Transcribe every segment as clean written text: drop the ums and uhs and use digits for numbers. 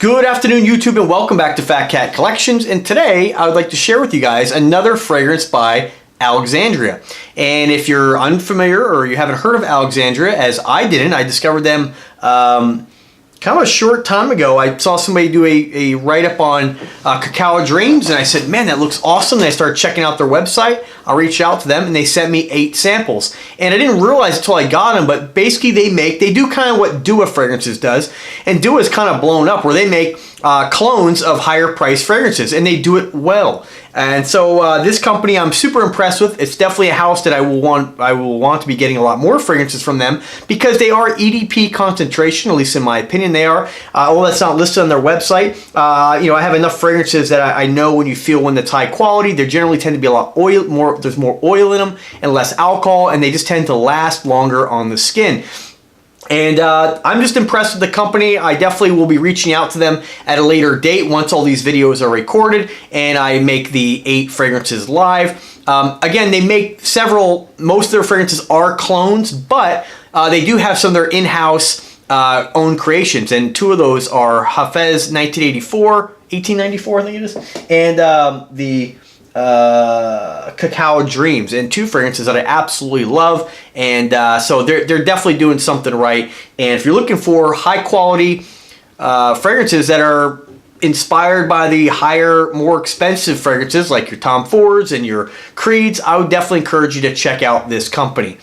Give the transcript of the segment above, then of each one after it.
Good afternoon, YouTube, and welcome back to Fat Cat Collections. And today I would like to share with you guys another fragrance by Alexandria. And if you're unfamiliar or you haven't heard of Alexandria, as I didn't, I discovered them kind of a short time ago. I saw somebody do a write-up on Cacao Dreams, and I said, man, that looks awesome. And I started checking out their website. I reached out to them, and they sent me 8 samples. And I didn't realize until I got them, but basically they do kind of what Dua Fragrances does. And Dua is kind of blown up, where they make clones of higher priced fragrances, and they do it well. And so this company I'm super impressed with. It's definitely a house that I will want to be getting a lot more fragrances from them, because they are EDP concentration, at least in my opinion they are. Well, that's not listed on their website. You know, I have enough fragrances that I know when you feel when it's high quality. They generally tend to be a lot there's more oil in them and less alcohol, and they just tend to last longer on the skin. And I'm just impressed with the company. I definitely will be reaching out to them at a later date once all these videos are recorded and I make the 8 fragrances live. Again, they make most of their fragrances are clones, but they do have some of their in-house own creations. And 2 of those are Hafez 1894, I think it is, and the Cacao Dreams, and 2 fragrances that I absolutely love. And so they're definitely doing something right. And if you're looking for high quality fragrances that are inspired by the higher, more expensive fragrances like your Tom Fords and your Creeds, I would definitely encourage you to check out this company.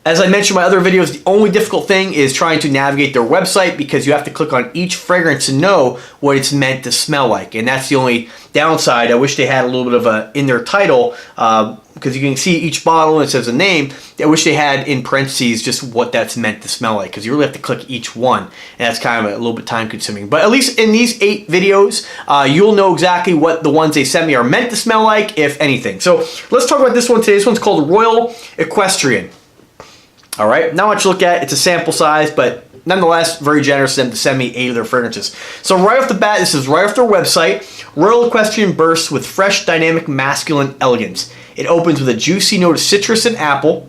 As I mentioned in my other videos, the only difficult thing is trying to navigate their website, because you have to click on each fragrance to know what it's meant to smell like. And that's the only downside. I wish they had a little bit of in their title, because you can see each bottle and it says a name. I wish they had in parentheses just what that's meant to smell like, because you really have to click each one. And that's kind of a little bit time consuming. But at least in these 8 videos, you'll know exactly what the ones they sent me are meant to smell like, if anything. So let's talk about this one today. This one's called Royal Equestrian. All right, not much to look at. It's a sample size, but nonetheless, very generous of them to send me 8 of their fragrances. So right off the bat, this is right off their website. Royal Equestrian bursts with fresh, dynamic, masculine elegance. It opens with a juicy note of citrus and apple,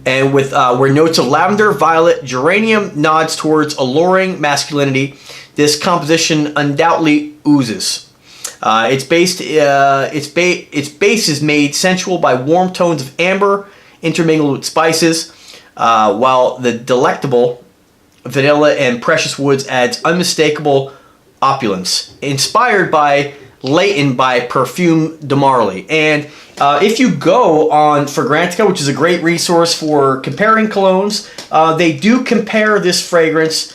and with where notes of lavender, violet, geranium nods towards alluring masculinity. This composition undoubtedly oozes. Its base is made sensual by warm tones of amber, intermingled with spices, while the delectable vanilla and precious woods adds unmistakable opulence. Inspired by Layton by Parfums de Marly. And if you go on Fragrantica, which is a great resource for comparing colognes, they do compare this fragrance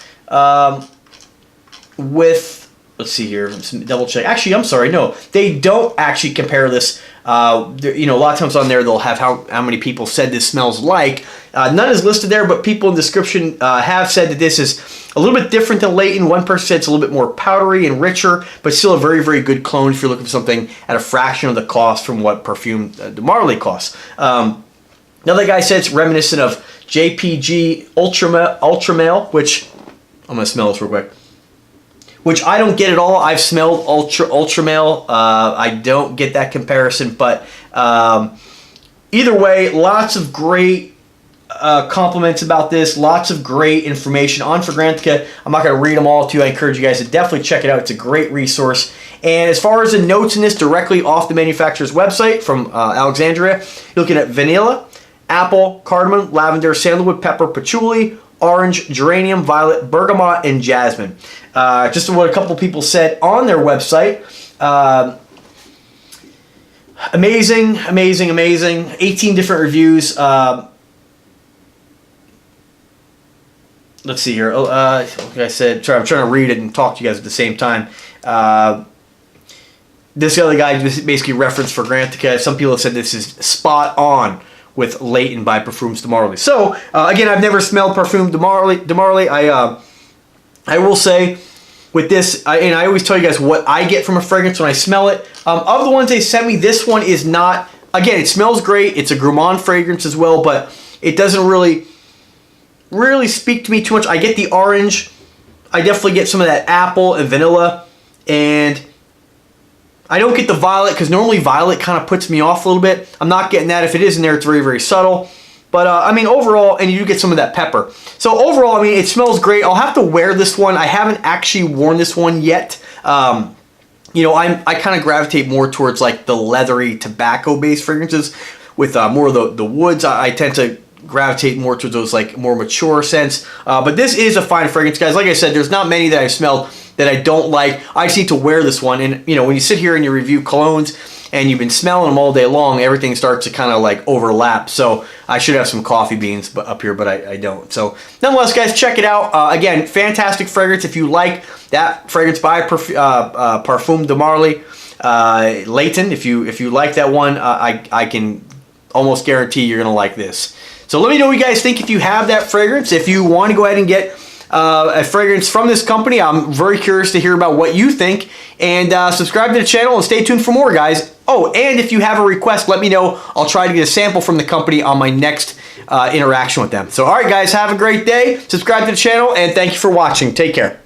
with, let's see here, let's double check. Actually, I'm sorry, no, they don't actually compare this. You know, a lot of times on there they'll have how many people said this smells like. None is listed there, but people in the description have said that this is a little bit different than Layton. One person said it's a little bit more powdery and richer, but still a very, very good clone if you're looking for something at a fraction of the cost from what Parfums de Marly costs. Another guy said it's reminiscent of JPG Ultramale, which I'm going to smell this real quick. Which I don't get at all. I've smelled Ultramale. I don't get that comparison, but either way, lots of great compliments about this. Lots of great information on Fragrantica. I'm not going to read them all to you. I encourage you guys to definitely check it out. It's a great resource. And as far as the notes in this, directly off the manufacturer's website from Alexandria, you're looking at vanilla, apple, cardamom, lavender, sandalwood, pepper, patchouli, orange, geranium, violet, bergamot, and jasmine. Just what a couple people said on their website. Amazing, amazing, amazing. 18 different reviews. Let's see here. Like I said, I'm trying to read it and talk to you guys at the same time. This other guy basically referenced Fragrantica. Some people have said this is spot on with Layton by Parfums de Marly. So, again, I've never smelled Parfums de Marly. I will say, with this, and I always tell you guys what I get from a fragrance when I smell it. Of the ones they sent me, this one is not, again, it smells great. It's a gourmand fragrance as well, but it doesn't really speak to me too much. I get the orange. I definitely get some of that apple and vanilla, and I don't get the violet, because normally violet kind of puts me off a little bit. I'm not getting that. If it is in there, it's very, very subtle. But I mean, overall, and you do get some of that pepper. So overall, I mean, it smells great. I'll have to wear this one. I haven't actually worn this one yet. You know, I kind of gravitate more towards like the leathery tobacco-based fragrances with more of the woods. I tend to gravitate more towards those like more mature scents. But this is a fine fragrance, guys. Like I said, there's not many that I've smelled that I don't like. I just need to wear this one. And, you know, when you sit here and you review colognes and you've been smelling them all day long, everything starts to kind of like overlap. So I should have some coffee beans up here, but I don't. So nonetheless, guys, check it out. Again, fantastic fragrance. If you like that fragrance by Parfums de Marly, Layton, if you like that one, I can almost guarantee you're going to like this. So let me know what you guys think if you have that fragrance. If you want to go ahead and get a fragrance from this company, I'm very curious to hear about what you think. And subscribe to the channel and stay tuned for more, guys. Oh, and if you have a request, let me know. I'll try to get a sample from the company on my next interaction with them. So, all right, guys, have a great day. Subscribe to the channel, and thank you for watching. Take care.